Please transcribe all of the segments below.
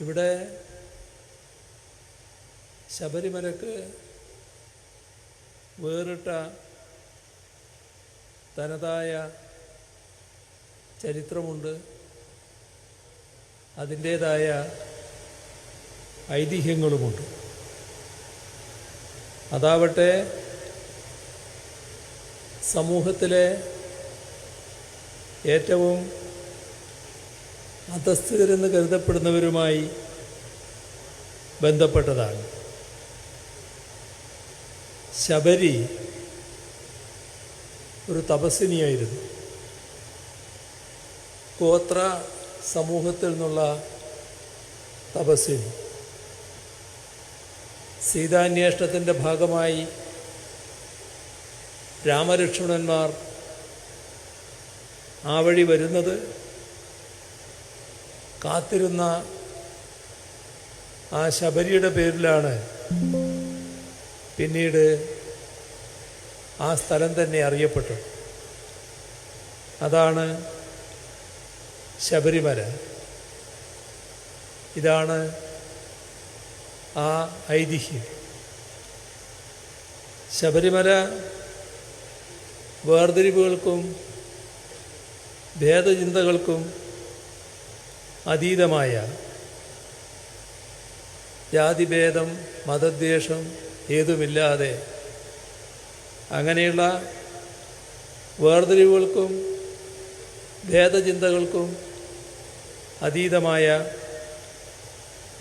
ഇവിടെ ശബരിമലക്ക് വേറിട്ട തനതായ ചരിത്രമുണ്ട്. അതിൻ്റേതായ ഐതിഹ്യങ്ങളുമുണ്ട്. അതാവട്ടെ സമൂഹത്തിലെ ഏറ്റവും അധസ്ഥിതരെന്ന് കരുതപ്പെടുന്നവരുമായി ബന്ധപ്പെട്ടതാണ്. ശബരി ഒരു തപസ്വിനിയായിരുന്നു. ഗോത്ര സമൂഹത്തിൽ നിന്നുള്ള തപസ്വിനി. സീതാന്വേഷണത്തിൻ്റെ ഭാഗമായി രാമലക്ഷ്മണന്മാർ ആ വഴി വരുന്നത് കാത്തിരുന്ന ആ ശബരിയുടെ പേരിലാണ് പിന്നീട് ആ സ്ഥലം തന്നെ അറിയപ്പെട്ടത്. അതാണ് ശബരിമല. ഇതാണ് ആ ഐതിഹ്യം. ശബരിമല വേർതിരിവുകൾക്കും ഭേദചിന്തകൾക്കും അതീതമായ, ജാതിഭേദം മതദ്വേഷം ഏതുമില്ലാതെ അങ്ങനെയുള്ള വേർതിരിവുകൾക്കും ഭേദചിന്തകൾക്കും അതീതമായ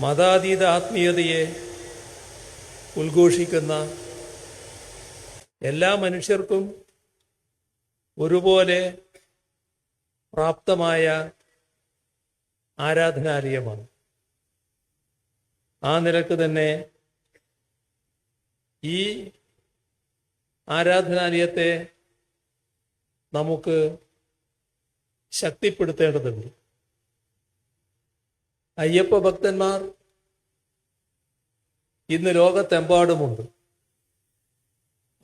മതാതീത ആത്മീയതയെ ഉദ്ഘോഷിക്കുന്ന, എല്ലാ മനുഷ്യർക്കും ഒരുപോലെ പ്രാപ്തമായ ആരാധനാലയമാണ്. ആ നിലക്ക് തന്നെ ഈ ആരാധനാലയത്തെ നമുക്ക് ശക്തിപ്പെടുത്തേണ്ടതുണ്ട്. അയ്യപ്പ ഭക്തന്മാർ ഇന്ന് ലോകത്തെമ്പാടുമുണ്ട്.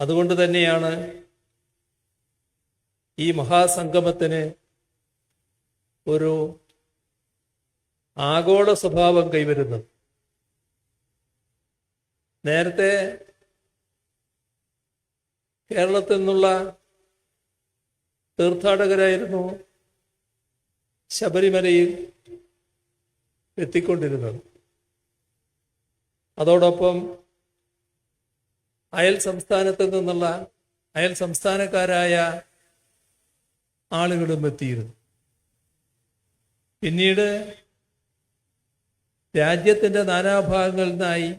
അതുകൊണ്ട് തന്നെയാണ് ഈ മഹാസംഗമത്തിന് ഒരു ആഗോള സ്വഭാവം കൈവരുന്നത്. നേരത്തെ കേരളത്തിൽ നിന്നുള്ള തീർത്ഥാടകരായിരുന്നു ശബരിമലയിൽ എത്തിക്കൊണ്ടിരുന്നത്. അതോടൊപ്പം അയൽ സംസ്ഥാനക്കാരായ ആളുകളും എത്തിയിരുന്നു. പിന്നീട് രാജ്യത്തിൻ്റെ നാനാഭാഗങ്ങളിൽ നിന്നായി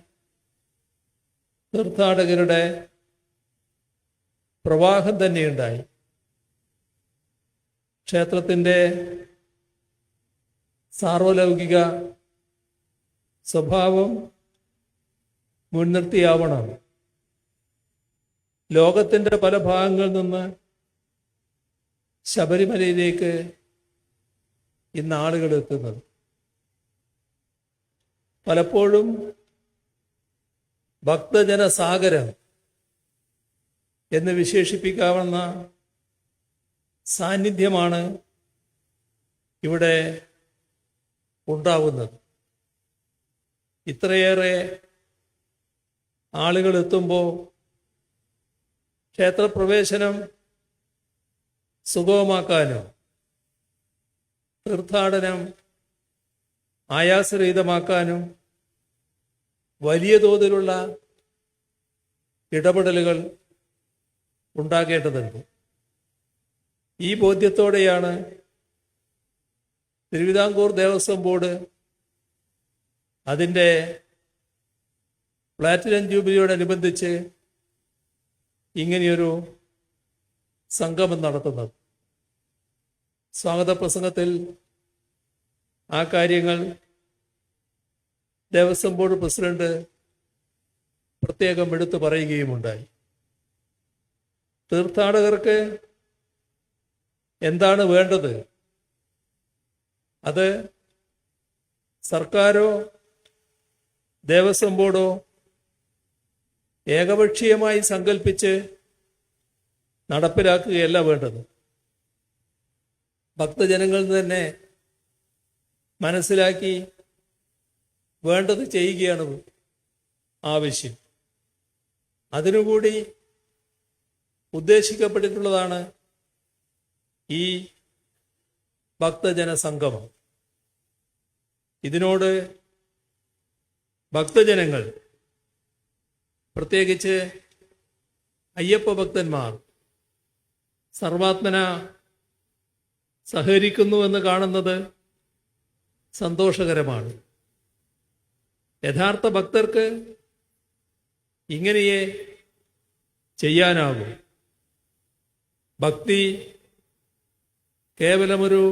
തീർത്ഥാടകരുടെ പ്രവാഹം തന്നെയുണ്ടായി. ക്ഷേത്രത്തിൻ്റെ സാർവലൗകിക സ്വഭാവം മുൻനിർത്തിയാവണം ലോകത്തിൻ്റെ പല ഭാഗങ്ങളിൽ നിന്ന് ശബരിമലയിലേക്ക് ഇന്ന് ആളുകൾ എത്തുന്നത്. പലപ്പോഴും ഭക്തജനസാഗരം എന്ന് വിശേഷിപ്പിക്കാവുന്ന സാന്നിധ്യമാണ് ഇവിടെ ഉണ്ടാവുന്നത്. ഇത്രയേറെ ആളുകൾ എത്തുമ്പോൾ ക്ഷേത്രപ്രവേശനം സുഗമമാക്കാനും തീർത്ഥാടനം ആയാസരഹിതമാക്കാനും വലിയ തോതിലുള്ള ഇടപെടലുകൾ ഉണ്ടാകേണ്ടതുണ്ട്. ഈ ബോധ്യത്തോടെയാണ് തിരുവിതാംകൂർ ദേവസ്വം ബോർഡ് അതിൻ്റെ പ്ലാറ്റിനം ജൂബിലിയോടനുബന്ധിച്ച് ഇങ്ങനെയൊരു സംഗമം നടത്തുന്നത്. സ്വാഗത പ്രസംഗത്തിൽ ആ കാര്യങ്ങൾ ദേവസ്വം ബോർഡ് പ്രസിഡന്റ് പ്രത്യേകം എടുത്തു പറയുകയുമുണ്ടായി. തീർത്ഥാടകർക്ക് എന്താണ് വേണ്ടത്? അത് സർക്കാരോ ദേവസ്വം ബോർഡോ ഏകപക്ഷീയമായി സങ്കല്പിച്ച് നടപ്പിലാക്കുകയല്ല വേണ്ടത്. ഭക്തജനങ്ങളിൽ തന്നെ മനസ്സിലാക്കി വേണ്ടത് ചെയ്യുകയാണ് ആവശ്യം. അതിനുകൂടി ഉദ്ദേശിക്കപ്പെട്ടിട്ടുള്ളതാണ് ഈ ഭക്തജന സംഗമം. ഇതിനോട് ഭക്തജനങ്ങൾ, പ്രത്യേകിച്ച് അയ്യപ്പ ഭക്തന്മാർ സർവാത്മന സഹകരിക്കുന്നുവെന്ന് കാണുന്നത് സന്തോഷകരമാണ്. യഥാർത്ഥ ഭക്തർക്ക് ഇങ്ങനെയേ ചെയ്യാനാകും. ഭക്തി കേവലമൊരു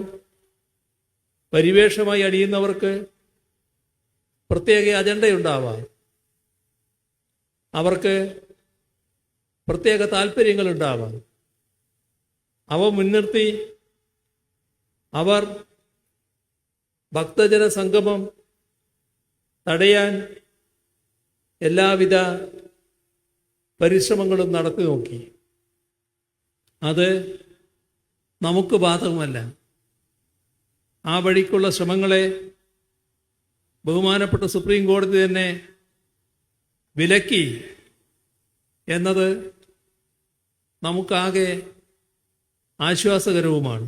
പരിവേഷമായി അണിയുന്നവർക്ക് പ്രത്യേക അജണ്ടയുണ്ടാവാം. അവർക്ക് പ്രത്യേക താല്പര്യങ്ങളുണ്ടാവാം. അവ മുൻനിർത്തി അവർ ഭക്തജന സംഗമം തടയാൻ എല്ലാവിധ പരിശ്രമങ്ങളും നടത്തി നോക്കി. അത് നമുക്ക് ബാധകമല്ല. ആ വഴിക്കുള്ള ശ്രമങ്ങളെ ബഹുമാനപ്പെട്ട സുപ്രീം കോടതി തന്നെ വിലക്കി എന്നത് നമുക്കാകെ ആശ്വാസകരവുമാണ്.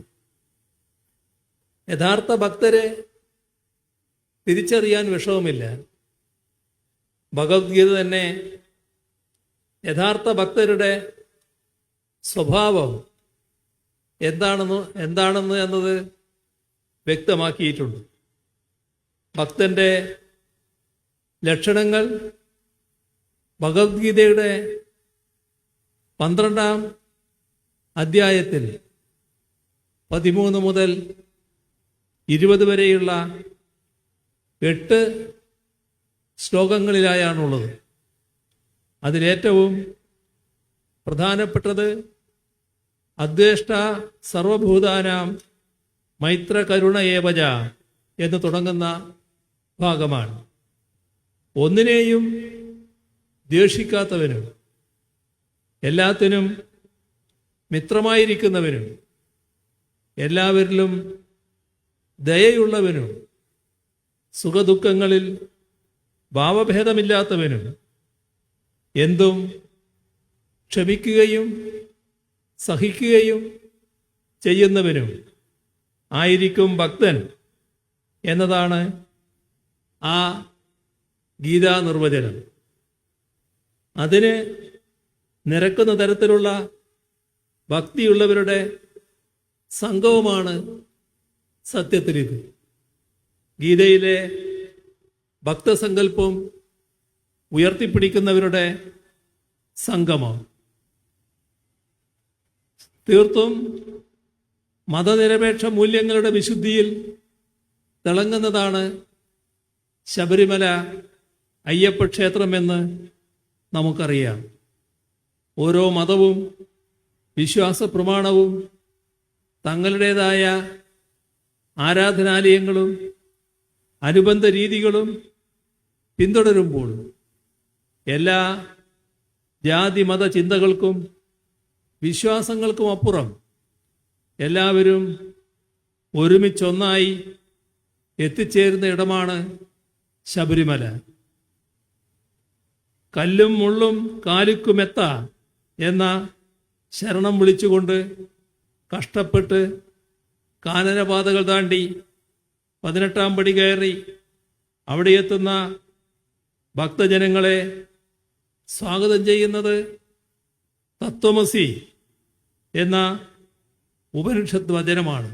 യഥാർത്ഥ ഭക്തരെ തിരിച്ചറിയാൻ വിഷമമില്ല. ഭഗവത്ഗീത തന്നെ യഥാർത്ഥ ഭക്തരുടെ സ്വഭാവം എന്താണെന്ന് എന്നത് വ്യക്തമാക്കിയിട്ടുണ്ട്. ഭക്തന്റെ ലക്ഷണങ്ങൾ ഭഗവത്ഗീതയുടെ 12-ാം അധ്യായത്തിൽ 13 മുതൽ 20 വരെയുള്ള 8 ശ്ലോകങ്ങളിലായാണുള്ളത്. അതിലേറ്റവും പ്രധാനപ്പെട്ടത് അദ്വേഷ്ട സർവഭൂതാനാം മൈത്ര കരുണ ഏവജ എന്ന് തുടങ്ങുന്ന ഭാഗമാണ്. ഒന്നിനെയും ദ്വേഷിക്കാത്തവനും എല്ലാത്തിനും മിത്രമായിരിക്കുന്നവനും എല്ലാവരിലും ദയയുള്ളവനും സുഖദുഃഖങ്ങളിൽ ഭാവഭേദമില്ലാത്തവനും എന്തും ക്ഷമിക്കുകയും സഹിക്കുകയും ചെയ്യുന്നവനും ആയിരിക്കും ഭക്തൻ എന്നതാണ് ആ ഗീതാ നിർവചനം. അതിന് നിരക്കുന്ന തരത്തിലുള്ള ഭക്തിയുള്ളവരുടെ സംഘവുമാണ് സത്യത്തിലിത്. ഗീതയിലെ ഭക്തസങ്കല്പം ഉയർത്തിപ്പിടിക്കുന്നവരുടെ സംഗമം. തീർത്തും മതനിരപേക്ഷ മൂല്യങ്ങളുടെ വിശുദ്ധിയിൽ തിളങ്ങുന്നതാണ് ശബരിമല അയ്യപ്പ ക്ഷേത്രമെന്ന് നമുക്കറിയാം. ഓരോ മതവും വിശ്വാസ പ്രമാണവും തങ്ങളുടേതായ ആരാധനാലയങ്ങളും അനുബന്ധ രീതികളും പിന്തുടരുമ്പോൾ എല്ലാ ജാതി മത ചിന്തകൾക്കും വിശ്വാസങ്ങൾക്കും അപ്പുറം എല്ലാവരും ഒരുമിച്ചൊന്നായി എത്തിച്ചേരുന്ന ഇടമാണ് ശബരിമല. കല്ലും മുള്ളും കാലുക്കുമെത്ത എന്ന ശരണം വിളിച്ചുകൊണ്ട് കഷ്ടപ്പെട്ട് കാനനപാതകൾ താണ്ടി 18-ാം പടി കയറി അവിടെ എത്തുന്ന ഭക്തജനങ്ങളെ സ്വാഗതം ചെയ്യുന്നത് തത്വമസി എന്ന ഉപനിഷത്ത് വചനമാണ്.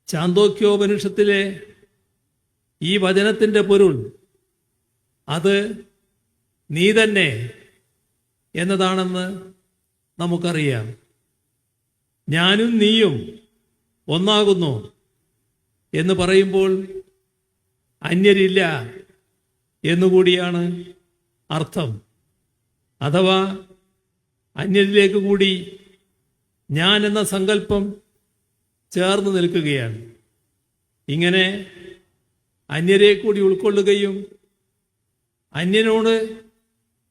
ചാന്തോക്യോപനിഷത്തിലെ ഈ വചനത്തിൻ്റെ പൊരുൾ അത് നീ തന്നെ എന്നതാണെന്ന് നമുക്കറിയാം. ഞാനും നീയും ഒന്നാകുന്നു എന്ന് പറയുമ്പോൾ അന്യരില്ല എന്നുകൂടിയാണ് അർത്ഥം. അഥവാ അന്യരിലേക്ക് കൂടി ഞാൻ എന്ന സങ്കല്പം ചേർന്ന് നിൽക്കുകയാണ്. ഇങ്ങനെ അന്യരെ കൂടി ഉൾക്കൊള്ളുകയും അന്യനോട്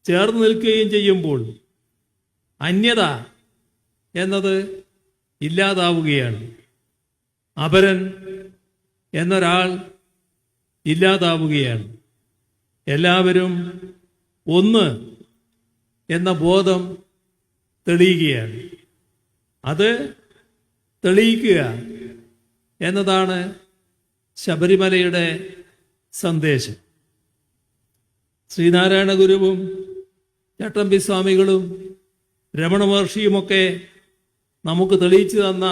ചേർന്ന് നിൽക്കുകയും ചെയ്യുമ്പോൾ അന്യത എന്നത് ഇല്ലാതാവുകയാണ്. അപരൻ എന്നൊരാൾ ഇല്ലാതാവുകയാണ്. എല്ലാവരും ഒന്ന് എന്ന ബോധം തെളിയുകയാണ്. അത് തെളിയിക്കുക എന്നതാണ് ശബരിമലയുടെ സന്ദേശം. ശ്രീനാരായണ ഗുരുവും ചട്ടമ്പി സ്വാമികളും രമണ മഹർഷിയുമൊക്കെ നമുക്ക് തെളിയിച്ചു തന്ന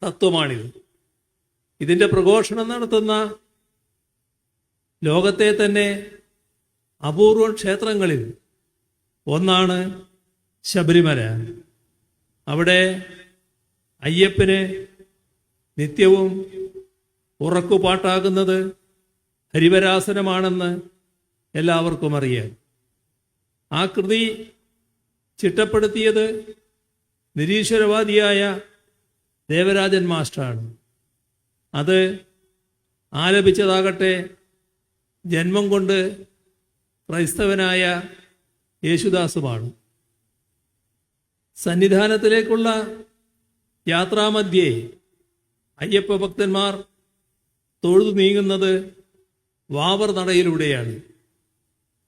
തത്വമാണിത്. ഇതിൻ്റെ പ്രഘോഷണം നടത്തുന്ന ലോകത്തെ തന്നെ അപൂർവം ക്ഷേത്രങ്ങളിൽ ഒന്നാണ് ശബരിമല. അവിടെ അയ്യപ്പന് നിത്യവും ഉറക്കുപാട്ടാകുന്നത് ഹരിവരാസനമാണെന്ന് എല്ലാവർക്കും അറിയാം. ആ കൃതി ചിട്ടപ്പെടുത്തിയത് നിരീശ്വരവാദിയായ ദേവരാജൻ മാസ്റ്ററാണ്. അത് ആലപിച്ചതാകട്ടെ ജന്മം കൊണ്ട് ക്രൈസ്തവനായ യേശുദാസുമാണ്. സന്നിധാനത്തിലേക്കുള്ള യാത്രാമധ്യേ അയ്യപ്പ ഭക്തന്മാർ തൊഴുതു നീങ്ങുന്നത് വാവർ നടയിലൂടെയാണ്.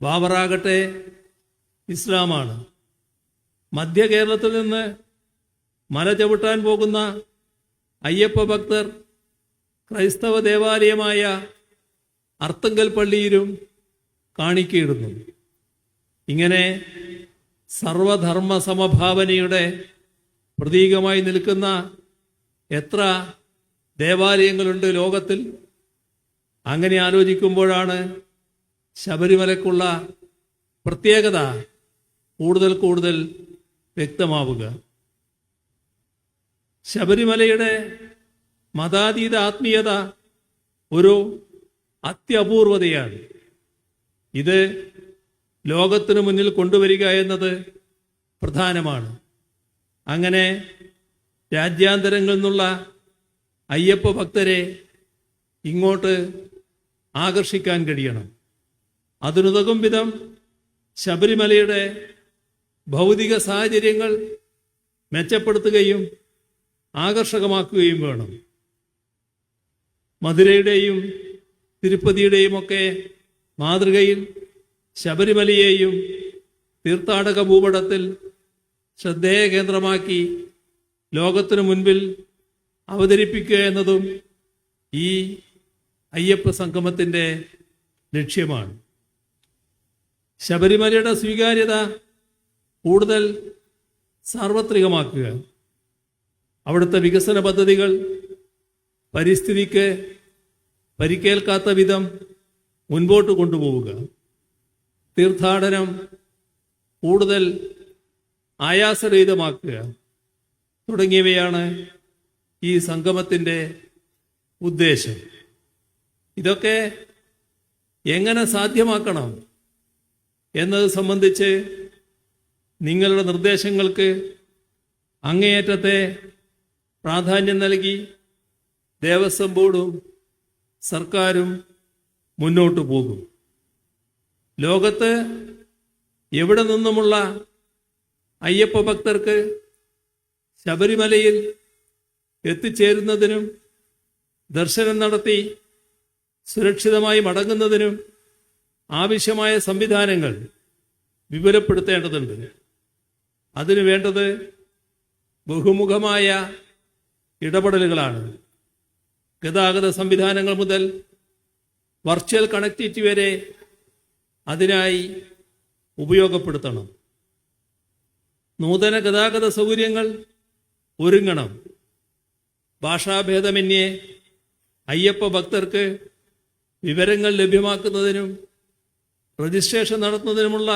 വാവറാകട്ടെ ഇസ്ലാമാണ്. മധ്യ കേരളത്തിൽ നിന്ന് മല ചവിട്ടാൻ പോകുന്ന അയ്യപ്പ ഭക്തർ ക്രൈസ്തവ ദേവാലയമായ അർത്തുങ്കൽ പള്ളിയിലും കാണിക്കയിടുന്നു. ഇങ്ങനെ സർവധർമ്മ സമഭാവനയുടെ പ്രതീകമായി നിൽക്കുന്ന എത്ര ദേവാലയങ്ങളുണ്ട് ലോകത്തിൽ. അങ്ങനെ ആലോചിക്കുമ്പോഴാണ് ശബരിമലയ്ക്കുള്ള പ്രത്യേകത കൂടുതൽ കൂടുതൽ വ്യക്തമാവുക. ശബരിമലയുടെ മതാതീത ആത്മീയത ഒരു അത്യപൂർവതയാണ്. ഇത് ലോകത്തിനു മുന്നിൽ കൊണ്ടുവരിക എന്നത് പ്രധാനമാണ്. അങ്ങനെ രാജ്യാന്തരങ്ങളിൽ നിന്നുള്ള അയ്യപ്പ ഭക്തരെ ഇങ്ങോട്ട് ആകർഷിക്കാൻ കഴിയണം. അതിനുതകും വിധം ശബരിമലയുടെ ഭൗതിക സാഹചര്യങ്ങൾ മെച്ചപ്പെടുത്തുകയും ആകർഷകമാക്കുകയും വേണം. മധുരയുടെയും തിരുപ്പതിയുടെയും ഒക്കെ മാതൃകയിൽ ശബരിമലയെയും തീർത്ഥാടക ഭൂപടത്തിൽ ശ്രദ്ധേയ കേന്ദ്രമാക്കി ലോകത്തിനു മുൻപിൽ അവതരിപ്പിക്കുക എന്നതും ഈ അയ്യപ്പ സംഗമത്തിൻ്റെ ലക്ഷ്യമാണ്. ശബരിമലയുടെ സ്വീകാര്യത കൂടുതൽ സാർവത്രികമാക്കുക, അവിടുത്തെ വികസന പദ്ധതികൾ പരിസ്ഥിതിക്ക് പരിക്കേൽക്കാത്ത വിധം മുൻപോട്ട് കൊണ്ടുപോവുക, തീർത്ഥാടനം കൂടുതൽ ആയാസരഹിതമാക്കുക തുടങ്ങിയവയാണ് ഈ സംഗമത്തിൻ്റെ ഉദ്ദേശം. ഇതൊക്കെ എങ്ങനെ സാധ്യമാക്കണം എന്നത് സംബന്ധിച്ച് നിങ്ങളുടെ നിർദ്ദേശങ്ങൾക്ക് അങ്ങേയറ്റത്തെ പ്രാധാന്യം നൽകി ദേവസ്വം ബോർഡും സർക്കാരും മുന്നോട്ടു പോകും. ലോകത്ത് എവിടെ നിന്നുമുള്ള അയ്യപ്പ ഭക്തർക്ക് ശബരിമലയിൽ എത്തിച്ചേരുന്നതിനും ദർശനം നടത്തി സുരക്ഷിതമായി മടങ്ങുന്നതിനും ആവശ്യമായ സംവിധാനങ്ങൾ വിപുലപ്പെടുത്തേണ്ടതുണ്ട്. അതിനു വേണ്ടത് ബഹുമുഖമായ ഇടപെടലുകളാണ്. ഗതാഗത സംവിധാനങ്ങൾ മുതൽ വെർച്വൽ കണക്ടിവിറ്റി വരെ അതിനായി ഉപയോഗപ്പെടുത്തണം. നൂതന ഗതാഗത സൗകര്യങ്ങൾ ഒരുങ്ങണം. ഭാഷാഭേദമന്യേ അയ്യപ്പ ഭക്തർക്ക് വിവരങ്ങൾ ലഭ്യമാക്കുന്നതിനും രജിസ്ട്രേഷൻ നടത്തുന്നതിനുമുള്ള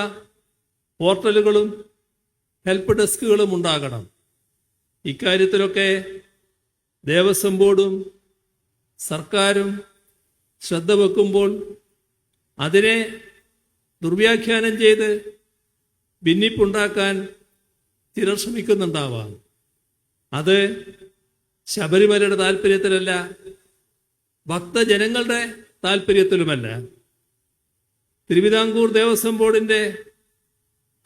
പോർട്ടലുകളും ഹെൽപ്പ് ഡെസ്കുകളും ഉണ്ടാകണം. ഇക്കാര്യത്തിലൊക്കെ ദേവസ്വം ബോർഡും സർക്കാരും ശ്രദ്ധ വെക്കുമ്പോൾ അതിനെ ദുർവ്യാഖ്യാനം ചെയ്ത് ഭിന്നിപ്പുണ്ടാക്കാൻ ചിലർ ശ്രമിക്കുന്നുണ്ടാവാം. അത് ശബരിമലയുടെ താല്പര്യത്തിലല്ല, ഭക്തജനങ്ങളുടെ താല്പര്യത്തിലുമല്ല. തിരുവിതാംകൂർ ദേവസ്വം ബോർഡിൻ്റെ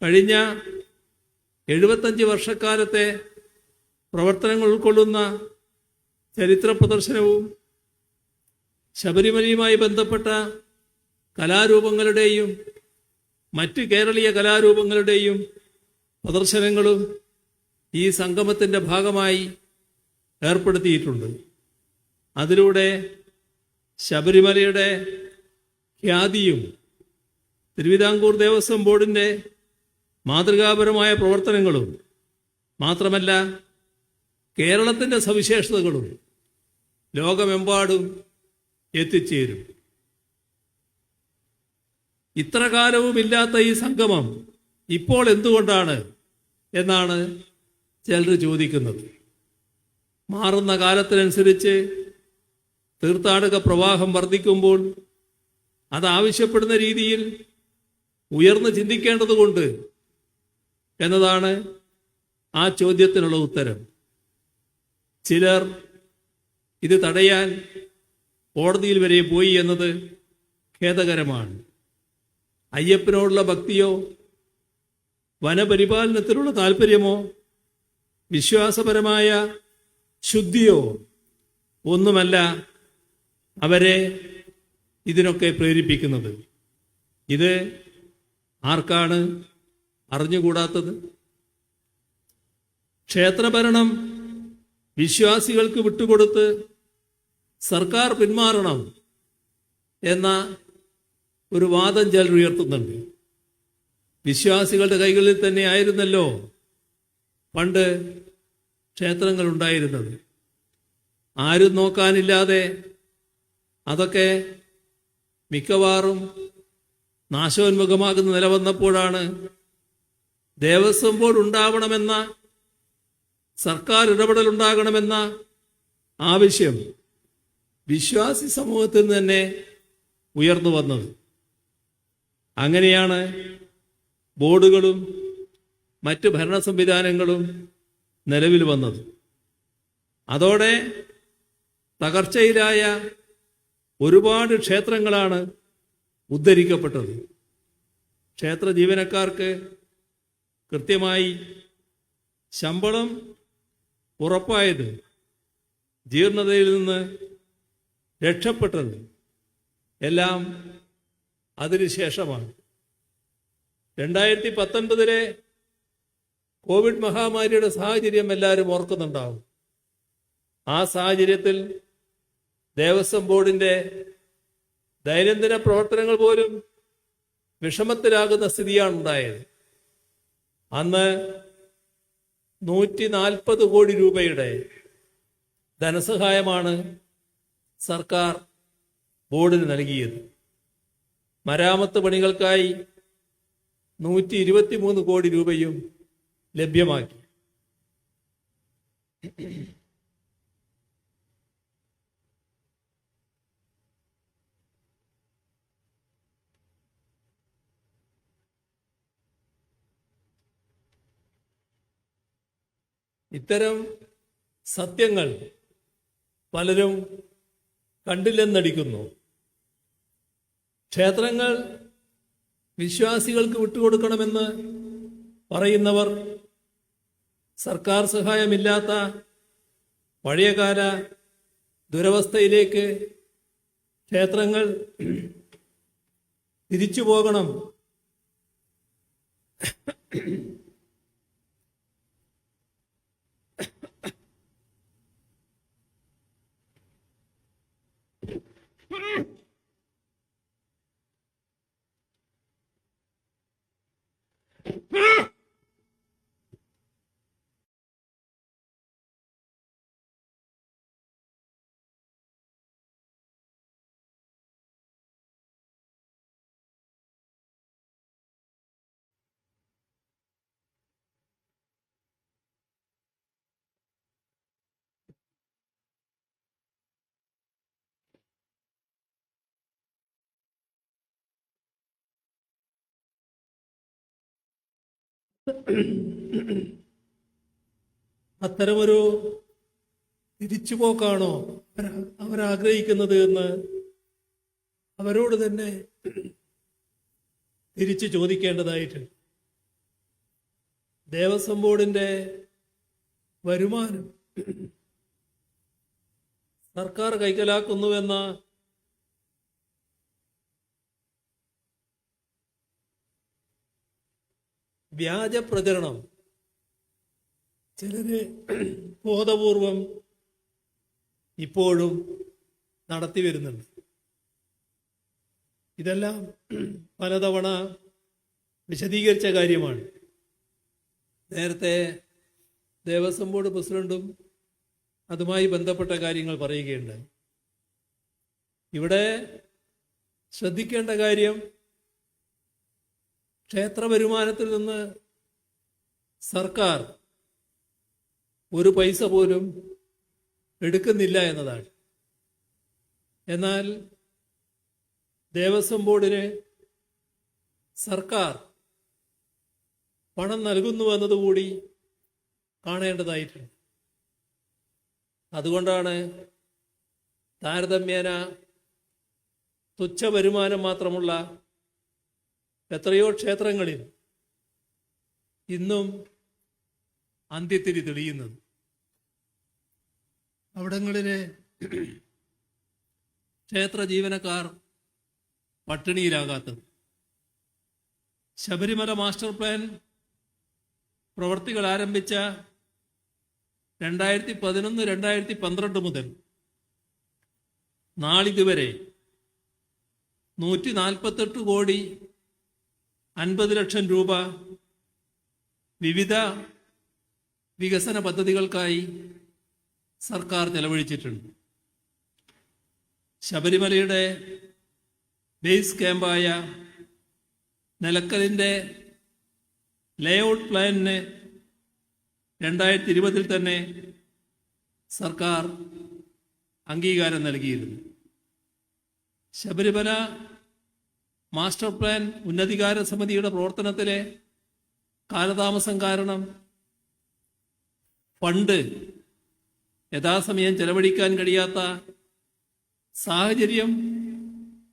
കഴിഞ്ഞ 75 വർഷക്കാലത്തെ പ്രവർത്തനങ്ങൾ ഉൾക്കൊള്ളുന്ന ചരിത്ര പ്രദർശനവും ശബരിമലയുമായി ബന്ധപ്പെട്ട കലാരൂപങ്ങളുടെയും മറ്റ് കേരളീയ കലാരൂപങ്ങളുടെയും പ്രദർശനങ്ങളും ഈ സംഗമത്തിൻ്റെ ഭാഗമായി ഏർപ്പെടുത്തിയിട്ടുണ്ട്. അതിലൂടെ ശബരിമലയുടെ ഖ്യാതിയും തിരുവിതാംകൂർ ദേവസ്വം ബോർഡിൻ്റെ മാതൃകാപരമായ പ്രവർത്തനങ്ങളും മാത്രമല്ല കേരളത്തിൻ്റെ സവിശേഷതകളും ലോകമെമ്പാടും എത്തിച്ചേരും. ഇത്ര കാലവും ഇല്ലാത്ത ഈ സംഗമം ഇപ്പോൾ എന്തുകൊണ്ടാണ് എന്നാണ് ചിലർ ചോദിക്കുന്നത്. മാറുന്ന കാലത്തിനനുസരിച്ച് തീർത്ഥാടക പ്രവാഹം വർദ്ധിക്കുമ്പോൾ അതാവശ്യപ്പെടുന്ന രീതിയിൽ ഉയർന്ന് ചിന്തിക്കേണ്ടതുകൊണ്ട് എന്നതാണ് ആ ചോദ്യത്തിനുള്ള ഉത്തരം. ചിലർ ഇത് തടയാൻ കോടതിയിൽ വരെ പോയി എന്നത് ഖേദകരമാണ്. അയ്യപ്പനോടുള്ള ഭക്തിയോ വനപരിപാലനത്തിലുള്ള താല്പര്യമോ വിശ്വാസപരമായ ശുദ്ധിയോ ഒന്നുമല്ല അവരെ ഇതിനൊക്കെ പ്രേരിപ്പിക്കുന്നത്. ഇത് ആർക്കാണ് അറിഞ്ഞുകൂടാത്തത്? ക്ഷേത്രഭരണം വിശ്വാസികൾക്ക് വിട്ടുകൊടുത്ത് സർക്കാർ പിന്മാറണം എന്ന ഒരു വാദം ചിലർ ഉയർത്തുന്നുണ്ട്. വിശ്വാസികളുടെ കൈകളിൽ തന്നെ ആയിരുന്നല്ലോ പണ്ട് ക്ഷേത്രങ്ങൾ ഉണ്ടായിരുന്നത്. ആരും നോക്കാനില്ലാതെ അതൊക്കെ മിക്കവാറും നാശോന്മുഖമാകുന്ന നില വന്നപ്പോഴാണ് ദേവസ്വം ബോർഡ് ഉണ്ടാവണമെന്ന, സർക്കാർ ഇടപെടലുണ്ടാകണമെന്ന ആവശ്യം വിശ്വാസി സമൂഹത്തിൽ നിന്ന് തന്നെ ഉയർന്നു വന്നത്. അങ്ങനെയാണ് ബോർഡുകളും മറ്റ് ഭരണ സംവിധാനങ്ങളും നിലവിൽ വന്നത്. അതോടെ തകർച്ചയിലായ ഒരുപാട് ക്ഷേത്രങ്ങളാണ് ഉദ്ധരിക്കപ്പെട്ടത്. ക്ഷേത്ര ജീവനക്കാർക്ക് കൃത്യമായി ശമ്പളം ഉറപ്പായത്, ജീർണതയിൽ നിന്ന് രക്ഷപ്പെട്ടത് എല്ലാം അതിനുശേഷമാണ്. 2019 കോവിഡ് മഹാമാരിയുടെ സാഹചര്യം എല്ലാവരും ഓർക്കുന്നുണ്ടാവും. ആ സാഹചര്യത്തിൽ ദേവസ്വം ബോർഡിൻ്റെ ദൈനംദിന പ്രവർത്തനങ്ങൾ പോലും വിഷമത്തിലാകുന്ന സ്ഥിതിയാണ് ഉണ്ടായത്. അന്ന് 140 കോടി രൂപയുടെ ധനസഹായമാണ് സർക്കാർ ബോർഡിന് നൽകിയത്. മരാമത്ത് പണികൾക്കായി 123 കോടി രൂപയും ലഭ്യമാക്കി. ഇത്തരം സത്യങ്ങൾ പലരും കണ്ടില്ലെന്നടിക്കുന്നു. ക്ഷേത്രങ്ങൾ വിശ്വാസികൾക്ക് വിട്ടുകൊടുക്കണമെന്ന് പറയുന്നവർ സർക്കാർ സഹായമില്ലാത്ത പഴയകാല ദുരവസ്ഥയിലേക്ക് ക്ഷേത്രങ്ങൾ തിരിച്ചു പോകണം അത്തരമൊരു തിരിച്ചുപോക്കാണോ അവരാഗ്രഹിക്കുന്നത് എന്ന് അവരോട് തന്നെ തിരിച്ചു ചോദിക്കേണ്ടതായിട്ടുണ്ട്. ദേവസ്വം ബോർഡിൻ്റെ വരുമാനം സർക്കാർ കൈക്കലാക്കുന്നുവെന്ന വ്യാജ പ്രചരണം ചിലര് ബോധപൂർവം ഇപ്പോഴും നടത്തി വരുന്നുണ്ട്. ഇതെല്ലാം പലതവണ വിശദീകരിച്ച കാര്യമാണ്. നേരത്തെ ദേവസ്വം ബോർഡ് പ്രസിഡന്റും അതുമായി ബന്ധപ്പെട്ട കാര്യങ്ങൾ പറയുകയുണ്ടായി. ഇവിടെ ശ്രദ്ധിക്കേണ്ട കാര്യം, ക്ഷേത്ര വരുമാനത്തിൽ നിന്ന് സർക്കാർ ഒരു പൈസ പോലും എടുക്കുന്നില്ല എന്നതാണ്. എന്നാൽ ദേവസ്വം ബോർഡിന് സർക്കാർ പണം നൽകുന്നു എന്നതുകൂടി കാണേണ്ടതായിട്ടുണ്ട്. അതുകൊണ്ടാണ് താരതമ്യേന തുച്ഛ വരുമാനം മാത്രമുള്ള എത്രയോ ക്ഷേത്രങ്ങളിൽ ഇന്നും അന്ത്യത്തിരി തെളിയുന്നത്. അവിടങ്ങളിലെ ക്ഷേത്ര ജീവനക്കാർ പട്ടിണിയിലാകാത്തത്. ശബരിമല മാസ്റ്റർ പ്ലാൻ പ്രവർത്തികൾ ആരംഭിച്ച 2011-2012 മുതൽ നാളിതുവരെ 148 കോടി 50 ലക്ഷം രൂപ വിവിധ വികസന പദ്ധതികൾക്കായി സർക്കാർ ചെലവഴിച്ചിട്ടുണ്ട്. ശബരിമലയുടെ ബേസ് ക്യാമ്പായ നിലക്കലിൻ്റെ ലേഔട്ട് പ്ലാനിന് 2020 തന്നെ സർക്കാർ അംഗീകാരം നൽകിയിരുന്നു. ശബരിമല മാസ്റ്റർ പ്ലാൻ ഉന്നതികാര സമിതിയുടെ പ്രവർത്തനത്തിലെ കാലതാമസം കാരണം ഫണ്ട് യഥാസമയം ചെലവഴിക്കാൻ കഴിയാത്ത സാഹചര്യം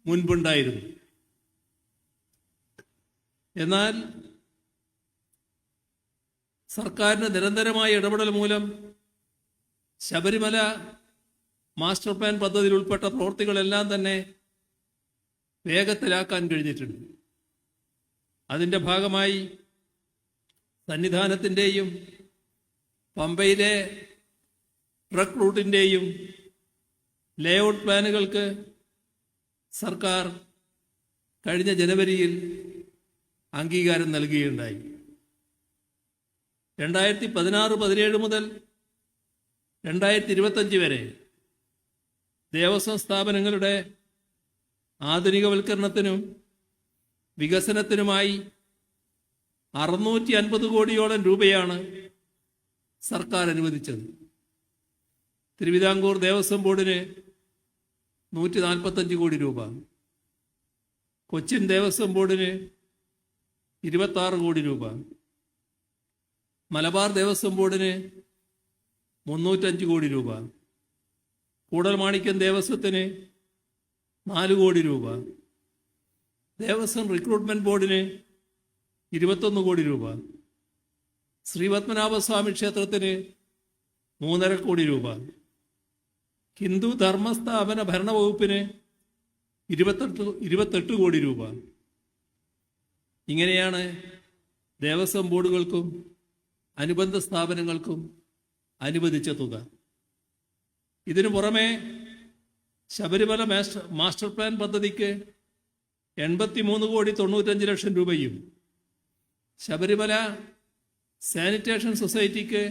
മുൻപുണ്ടായിരുന്നു. എന്നാൽ സർക്കാരിൻ്റെ നിരന്തരമായ ഇടപെടൽ മൂലം ശബരിമല മാസ്റ്റർ പ്ലാൻ പദ്ധതിയിൽ ഉൾപ്പെട്ട പ്രവൃത്തികളെല്ലാം തന്നെ വേഗത്തിലാക്കാൻ കഴിഞ്ഞിട്ടുണ്ട്. അതിൻ്റെ ഭാഗമായി സന്നിധാനത്തിൻ്റെയും പമ്പയിലെ ട്രക്ക് റൂട്ടിൻ്റെയും ലേഔട്ട് പ്ലാനുകൾക്ക് സർക്കാർ കഴിഞ്ഞ ജനുവരിയിൽ അംഗീകാരം നൽകുകയുണ്ടായി. 2016-17 മുതൽ 2025 വരെ ദേവസ്വം സ്ഥാപനങ്ങളുടെ ആധുനികവൽക്കരണത്തിനും വികസനത്തിനുമായി 650 കോടിയോളം രൂപയാണ് സർക്കാർ അനുവദിച്ചത്. തിരുവിതാംകൂർ ദേവസ്വം ബോർഡിന് 145 കോടി രൂപ, കൊച്ചിൻ ദേവസ്വം ബോർഡിന് 26 കോടി രൂപ, മലബാർ ദേവസ്വം ബോർഡിന് 305 കോടി രൂപ, കൂടൽമാണിക്യം ദേവസ്വത്തിന് 4 കോടി രൂപ, ദേവസ്വം റിക്രൂട്ട്മെന്റ് ബോർഡിന് 21 കോടി രൂപ, ശ്രീപത്മനാഭസ്വാമി ക്ഷേത്രത്തിന് 3.5 കോടി രൂപ, ഹിന്ദു ധർമ്മസ്ഥാപന ഭരണവകുപ്പിന് 28 കോടി രൂപ. ഇങ്ങനെയാണ് ദേവസ്വം ബോർഡുകൾക്കും അനുബന്ധ സ്ഥാപനങ്ങൾക്കും അനുവദിച്ച തുക. ഇതിനു പുറമെ ശബരിമല മാസ്റ്റർ പ്ലാൻ പദ്ധതിക്ക് 83 കോടി 95 ലക്ഷം രൂപയും, ശബരിമല സാനിറ്റേഷൻ സൊസൈറ്റിക്ക്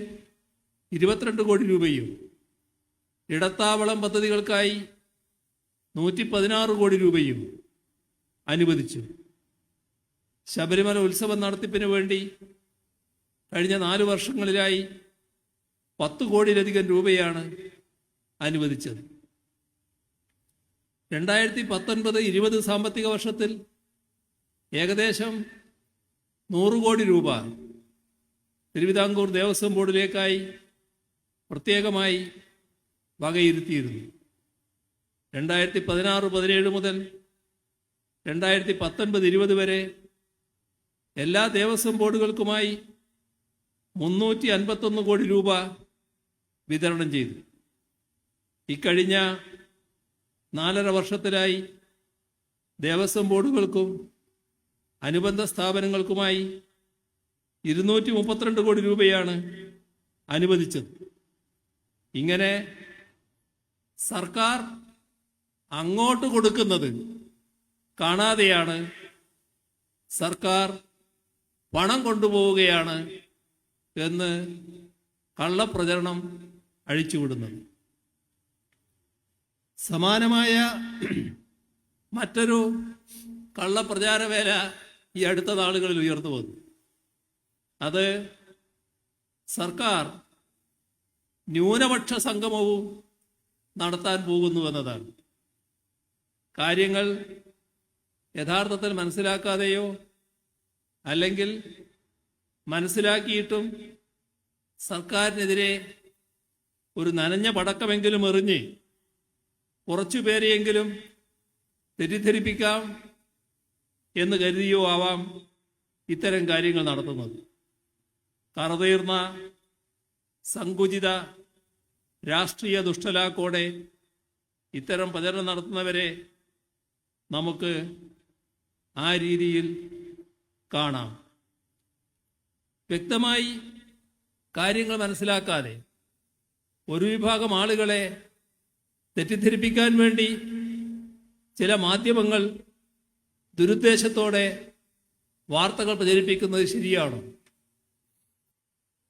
22 കോടി രൂപയും, ഇടത്താവളം പദ്ധതികൾക്കായി 116 കോടി രൂപയും അനുവദിച്ചു. ശബരിമല ഉത്സവം നടത്തിപ്പിന് വേണ്ടി കഴിഞ്ഞ 4 വർഷങ്ങളിലായി 10 കോടിയിലധികം രൂപയാണ് അനുവദിച്ചത്. 2019-20 സാമ്പത്തിക വർഷത്തിൽ ഏകദേശം 100 കോടി രൂപ തിരുവിതാംകൂർ ദേവസ്വം ബോർഡിലേക്കായി പ്രത്യേകമായി വകയിരുത്തിയിരുന്നു. 2016-17 മുതൽ 2019-20 വരെ എല്ലാ ദേവസ്വം ബോർഡുകൾക്കുമായി 351 കോടി രൂപ വിതരണം ചെയ്തു. ഇക്കഴിഞ്ഞ 4.5 വർഷത്തിലായി ദേവസ്വം ബോർഡുകൾക്കും അനുബന്ധ സ്ഥാപനങ്ങൾക്കുമായി 232 കോടി രൂപയാണ് അനുവദിച്ചത്. ഇങ്ങനെ സർക്കാർ അങ്ങോട്ട് കൊടുക്കുന്നത് കാണാതെയാണ് സർക്കാർ പണം കൊണ്ടുപോവുകയാണ് എന്ന് കള്ളപ്രചരണം അഴിച്ചുവിടുന്നത്. സമാനമായ മറ്റൊരു കള്ളപ്രചാരവേല ഈ അടുത്ത നാളുകളിൽ ഉയർന്നു വന്നു. അത് സർക്കാർ ന്യൂനപക്ഷ സംഗമവും നടത്താൻ പോകുന്നു എന്നതാണ്. കാര്യങ്ങൾ യഥാർത്ഥത്തിൽ മനസ്സിലാക്കാതെയോ അല്ലെങ്കിൽ മനസ്സിലാക്കിയിട്ടും സർക്കാരിനെതിരെ ഒരു നനഞ്ഞ പടക്കമെങ്കിലും എറിഞ്ഞ് കുറച്ചുപേരെയെങ്കിലും തെറ്റിദ്ധരിപ്പിക്കാം എന്ന് കരുതിയോ ആവാം ഇത്തരം കാര്യങ്ങൾ നടത്തുന്നത്. കറതീർന്ന സങ്കുചിത രാഷ്ട്രീയ ദുഷ്ടലാക്കോടെ ഇത്തരം പ്രചരണം നടത്തുന്നവരെ നമുക്ക് ആ രീതിയിൽ കാണാം. വ്യക്തമായി കാര്യങ്ങൾ മനസ്സിലാക്കാതെ ഒരു വിഭാഗം ആളുകളെ തെറ്റിദ്ധരിപ്പിക്കാൻ വേണ്ടി ചില മാധ്യമങ്ങൾ ദുരുദ്ദേശത്തോടെ വാർത്തകൾ പ്രചരിപ്പിക്കുന്നത് ശരിയാണോ?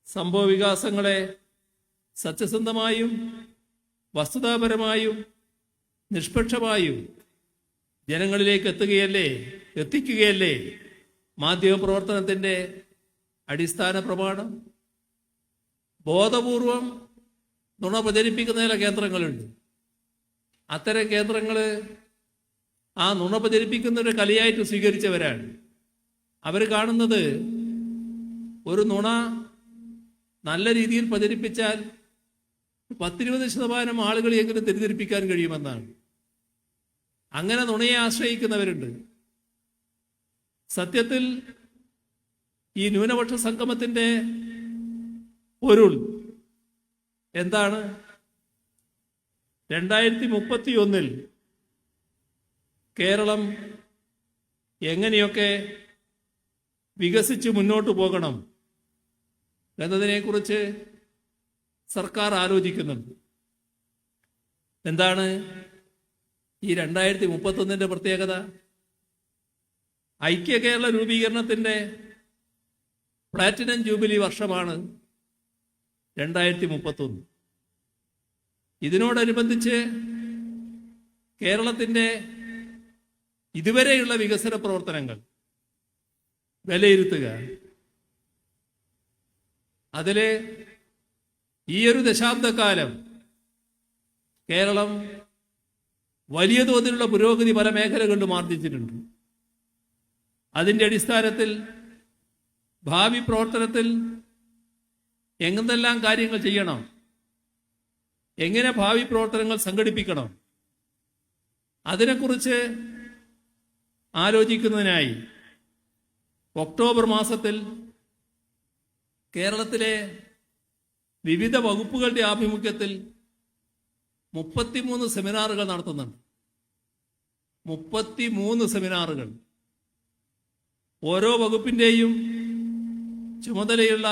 സംഭവ വികാസങ്ങളെ സത്യസന്ധമായും വസ്തുതാപരമായും നിഷ്പക്ഷമായും ജനങ്ങളിലേക്ക് എത്തിക്കുകയല്ലേ മാധ്യമപ്രവർത്തനത്തിൻ്റെ അടിസ്ഥാന പ്രമാണം. ബോധപൂർവം നുണ പ്രചരിപ്പിക്കുന്ന ചില കേന്ദ്രങ്ങളുണ്ട്. അത്തരം കേന്ദ്രങ്ങൾ ആ നുണ പ്രചരിപ്പിക്കുന്നൊരു കലയായിട്ട് സ്വീകരിച്ചവരാണ്. അവർ കാണുന്നത് ഒരു നുണ നല്ല രീതിയിൽ പ്രചരിപ്പിച്ചാൽ 10-20% ആളുകളെയെങ്കിലും തെറ്റിദ്ധരിപ്പിക്കാൻ കഴിയുമെന്നാണ്. അങ്ങനെ നുണയെ ആശ്രയിക്കുന്നവരുണ്ട്. സത്യത്തിൽ ഈ ന്യൂനപക്ഷ സംഗമത്തിൻ്റെ പൊരുൾ എന്താണ്? 2031 കേരളം എങ്ങനെയൊക്കെ വികസിച്ച് മുന്നോട്ട് പോകണം എന്നതിനെക്കുറിച്ച് സർക്കാർ ആലോചിക്കുന്നുണ്ട്. എന്താണ് ഈ 2031 പ്രത്യേകത? ഐക്യ കേരള രൂപീകരണത്തിൻ്റെ പ്ലാറ്റിനം ജൂബിലി വർഷമാണ് 2031. ഇതിനോടനുബന്ധിച്ച് കേരളത്തിൻ്റെ ഇതുവരെയുള്ള വികസന പ്രവർത്തനങ്ങൾ വിലയിരുത്തുക. അതിൽ ഈ ഒരു ദശാബ്ദക്കാലം കേരളം വലിയ തോതിലുള്ള പുരോഗതി പല മേഖലകളിലും ആർജിച്ചിട്ടുണ്ട്. അതിൻ്റെ അടിസ്ഥാനത്തിൽ ഭാവി പ്രവർത്തനത്തിൽ എങ്ങനെല്ലാം കാര്യങ്ങൾ ചെയ്യണം, എങ്ങനെ ഭാവി പ്രവർത്തനങ്ങൾ സംഘടിപ്പിക്കണം, അതിനെക്കുറിച്ച് ആലോചിക്കുന്നതിനായി ഒക്ടോബർ മാസത്തിൽ കേരളത്തിലെ വിവിധ വകുപ്പുകളുടെ ആഭിമുഖ്യത്തിൽ 33 സെമിനാറുകൾ നടത്തുന്നുണ്ട്. 33 സെമിനാറുകൾ. ഓരോ വകുപ്പിൻ്റെയും ചുമതലയുള്ള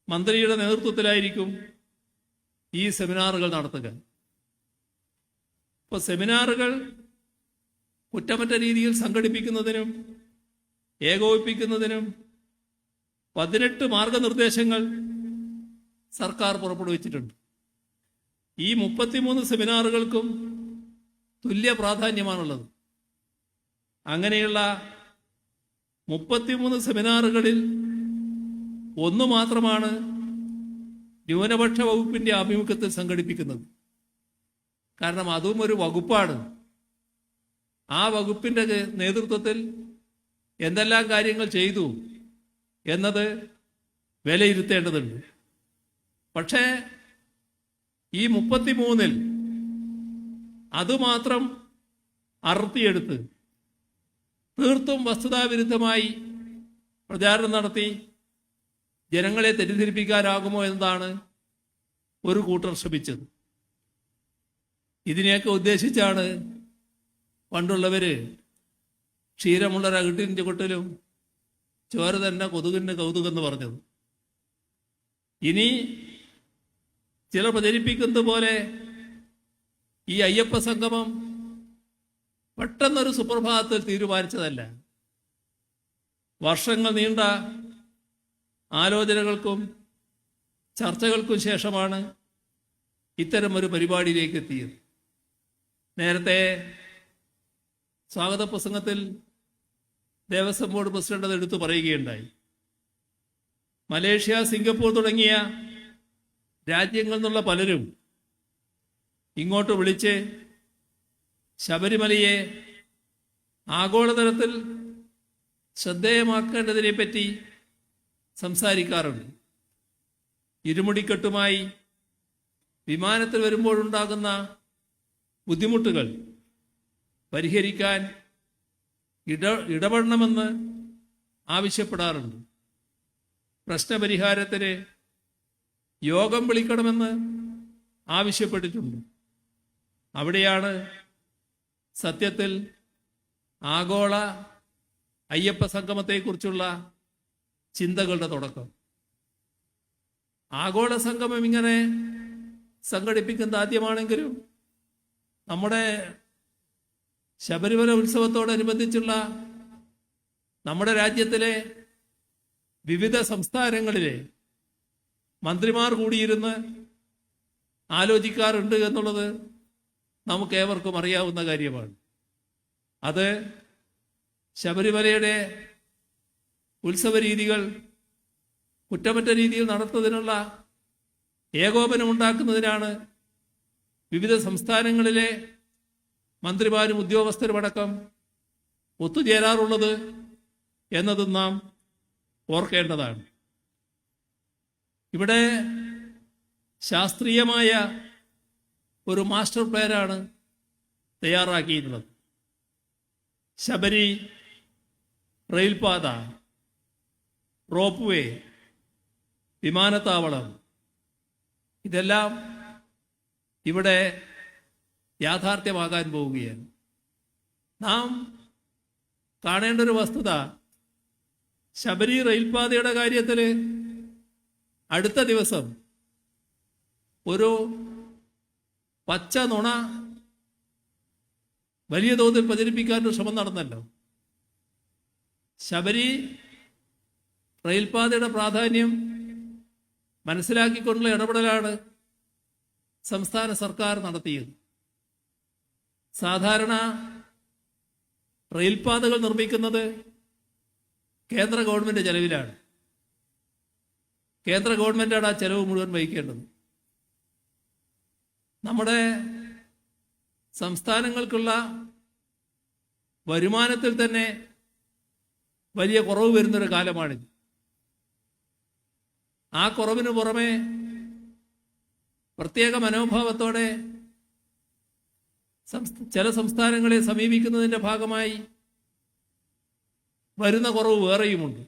മന്ത്രിയുടെ നേതൃത്വത്തിലായിരിക്കും ഈ സെമിനാറുകൾ നടത്തുക. ഇപ്പോൾ സെമിനാറുകൾ കുറ്റമറ്റ രീതിയിൽ സംഘടിപ്പിക്കുന്നതിനും ഏകോപിപ്പിക്കുന്നതിനും 18 മാർഗനിർദ്ദേശങ്ങൾ സർക്കാർ പുറപ്പെടുവിച്ചിട്ടുണ്ട്. ഈ 33 സെമിനാറുകൾക്കും തുല്യ പ്രാധാന്യമാണുള്ളത്. അങ്ങനെയുള്ള 33 സെമിനാറുകളിൽ ഒന്ന് മാത്രമാണ് ന്യൂനപക്ഷ വകുപ്പിൻ്റെ ആഭിമുഖ്യത്തിൽ സംഘടിപ്പിക്കുന്നത്. കാരണം അതും ഒരു വകുപ്പാണ്. ആ വകുപ്പിൻ്റെ നേതൃത്വത്തിൽ എന്തെല്ലാം കാര്യങ്ങൾ ചെയ്തു എന്നത് വിലയിരുത്തേണ്ടതുണ്ട്. പക്ഷേ ഈ 33-ൽ അതുമാത്രം അറുത്തിയെടുത്ത് തീർത്തും വസ്തുതാവിരുദ്ധമായി പ്രചാരണം നടത്തി ജനങ്ങളെ തെറ്റിദ്ധരിപ്പിക്കാനാകുമോ എന്നതാണ് ഒരു കൂട്ടർ ശ്രമിച്ചത്. ഇതിനെയൊക്കെ ഉദ്ദേശിച്ചാണ് പണ്ടുള്ളവര് ക്ഷീരമുള്ള രകിട്ടിൻ്റെ കൊട്ടിലും ചോര തന്നെ കൊതുകിന് കൗതുകെന്ന് പറഞ്ഞത്. ഇനി ചിലർ പ്രചരിപ്പിക്കുന്നത് പോലെ ഈ അയ്യപ്പ സംഗമം പെട്ടെന്നൊരു സുപ്രഭാതത്തിൽ തീരുമാനിച്ചതല്ല. വർഷങ്ങൾ നീണ്ട ആലോചനകൾക്കും ചർച്ചകൾക്കും ശേഷമാണ് ഇത്തരമൊരു പരിപാടിയിലേക്ക് എത്തിയത്. നേരത്തെ സ്വാഗത പ്രസംഗത്തിൽ ദേവസ്വം ബോർഡ് പ്രസിഡന്റ് അത് എടുത്തു പറയുകയുണ്ടായി. മലേഷ്യ, സിംഗപ്പൂർ തുടങ്ങിയ രാജ്യങ്ങളിൽ നിന്നുള്ള പലരും ഇങ്ങോട്ട് വിളിച്ച് ശബരിമലയെ ആഗോളതലത്തിൽ ശ്രദ്ധേയമാക്കേണ്ടതിനെപ്പറ്റി സംസാരിക്കാറുണ്ട്. ഇരുമുടിക്കെട്ടുമായി വിമാനത്തിൽ വരുമ്പോഴുണ്ടാകുന്ന ബുദ്ധിമുട്ടുകൾ പരിഹരിക്കാൻ ഇടപെടണമെന്ന് ആവശ്യപ്പെടാറുണ്ട്. പ്രശ്നപരിഹാരത്തിന് യോഗം വിളിക്കണമെന്ന് ആവശ്യപ്പെട്ടിട്ടുണ്ട്. അവിടെയാണ് സത്യത്തിൽ ആഗോള അയ്യപ്പ സംഗമത്തെക്കുറിച്ചുള്ള ചിന്തകളുടെ തുടക്കം. ആഗോള സംഗമം ഇങ്ങനെ സംഘടിപ്പിക്കുന്നത് ആദ്യമാണെങ്കിലും നമ്മുടെ ശബരിമല ഉത്സവത്തോടനുബന്ധിച്ചുള്ള നമ്മുടെ രാജ്യത്തിലെ വിവിധ സംസ്ഥാനങ്ങളിലെ മന്ത്രിമാർ കൂടിയിരുന്ന് ആലോചിക്കാറുണ്ട് എന്നുള്ളത് നമുക്കേവർക്കും അറിയാവുന്ന കാര്യമാണ്. അത് ശബരിമലയുടെ ഉത്സവ രീതികൾ കുറ്റമറ്റ രീതിയിൽ നടത്തുന്നതിനുള്ള ഏകോപനം ഉണ്ടാക്കുന്നതിനാണ് വിവിധ സംസ്ഥാനങ്ങളിലെ മന്ത്രിമാരും ഉദ്യോഗസ്ഥരുമടക്കം ഒത്തുചേരാറുള്ളത് എന്നതും നാം ഓർക്കേണ്ടതാണ്. ഇവിടെ ശാസ്ത്രീയമായ ഒരു മാസ്റ്റർ പ്ലാനാണ് തയ്യാറാക്കിയിട്ടുള്ളത്. ശബരി റെയിൽപാത, റോപ്പ് വേ, വിമാനത്താവളം, ഇതെല്ലാം ഇവിടെ യാഥാർത്ഥ്യമാകാൻ പോവുകയാണ്. നാം കാണേണ്ട ഒരു വസ്തുത, ശബരി റെയിൽപാതയുടെ കാര്യത്തിൽ അടുത്ത ദിവസം ഒരു പച്ച നുണ വലിയ തോതിൽ പ്രചരിപ്പിക്കാനൊരു ശ്രമം നടന്നല്ലോ. ശബരി റെയിൽപാതയുടെ പ്രാധാന്യം മനസ്സിലാക്കിക്കൊണ്ടുള്ള ഇടപെടലാണ് സംസ്ഥാന സർക്കാർ നടത്തിയത്. സാധാരണ റെയിൽപാതകൾ നിർമ്മിക്കുന്നത് കേന്ദ്ര ഗവൺമെന്റ് ചെലവിലാണ്. കേന്ദ്ര ഗവൺമെന്റാണ് ആ ചെലവ് മുഴുവൻ വഹിക്കേണ്ടത്. നമ്മുടെ സംസ്ഥാനങ്ങൾക്കുള്ള വരുമാനത്തിൽ തന്നെ വലിയ കുറവ് വരുന്നൊരു കാലമാണിത്. ആ കുറവിന് പുറമെ പ്രത്യേക മനോഭാവത്തോടെ ചില സംസ്ഥാനങ്ങളെ സമീപിക്കുന്നതിൻ്റെ ഭാഗമായി വരുന്ന കുറവ് വേറെയുമുണ്ട്.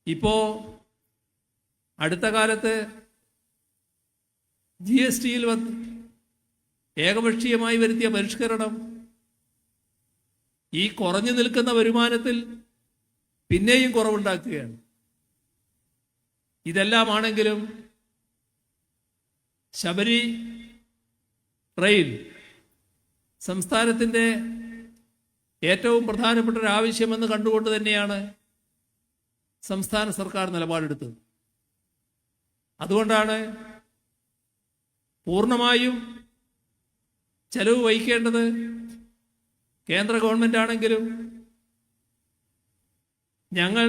ഇപ്പോ അടുത്ത കാലത്ത് GSTയിൽ ഏകപക്ഷീയമായി വരുത്തിയ പരിഷ്കരണം ഈ കുറഞ്ഞു നിൽക്കുന്ന വരുമാനത്തിൽ പിന്നെയും കുറവുണ്ടാക്കുകയാണ്. ഇതെല്ലാമാണെങ്കിലും ശബരി റെയിൽ സംസ്ഥാനത്തിൻ്റെ ഏറ്റവും പ്രധാനപ്പെട്ട ഒരു ആവശ്യമെന്ന് കണ്ടുകൊണ്ട് തന്നെയാണ് സംസ്ഥാന സർക്കാർ നിലപാടെടുത്തത്. അതുകൊണ്ടാണ് പൂർണ്ണമായും ചെലവ് വഹിക്കേണ്ടത് കേന്ദ്ര ഗവൺമെന്റ് ആണെങ്കിലും ഞങ്ങൾ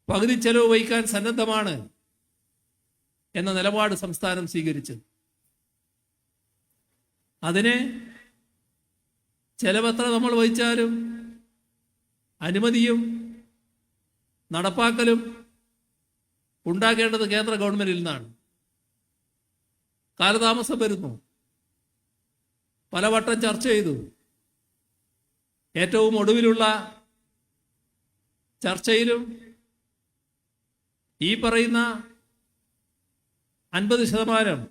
പകുതി ചെലവ് വഹിക്കാൻ സന്നദ്ധമാണ് എന്ന നിലപാട് സംസ്ഥാനം സ്വീകരിച്ചത്. അതിന് ചെലവെത്ര നമ്മൾ വഹിച്ചാലും അനുമതിയും നടപ്പാക്കലും ഉണ്ടാക്കേണ്ടത് കേന്ദ്ര ഗവൺമെന്റിൽ നിന്നാണ്. കാലതാമസം വരുന്നു. പലവട്ടം ചർച്ച ചെയ്തു. ഏറ്റവും ഒടുവിലുള്ള ചർച്ചയിലും ഈ പറയുന്ന 50%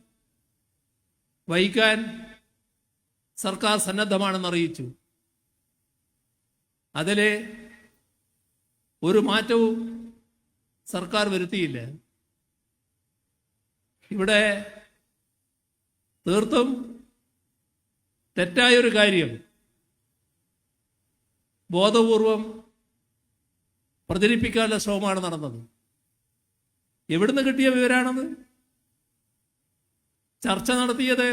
വഹിക്കാൻ സർക്കാർ സന്നദ്ധമാണെന്ന് അറിയിച്ചു. അതിലെ ഒരു മാറ്റവും സർക്കാർ വരുത്തിയില്ല. ഇവിടെ തീർത്തും തെറ്റായൊരു കാര്യം ബോധപൂർവം പ്രചരിപ്പിക്കാനുള്ള ശ്രമമാണ് നടന്നത്. എവിടുന്ന് കിട്ടിയ വിവരാണത്? ചർച്ച നടത്തിയത്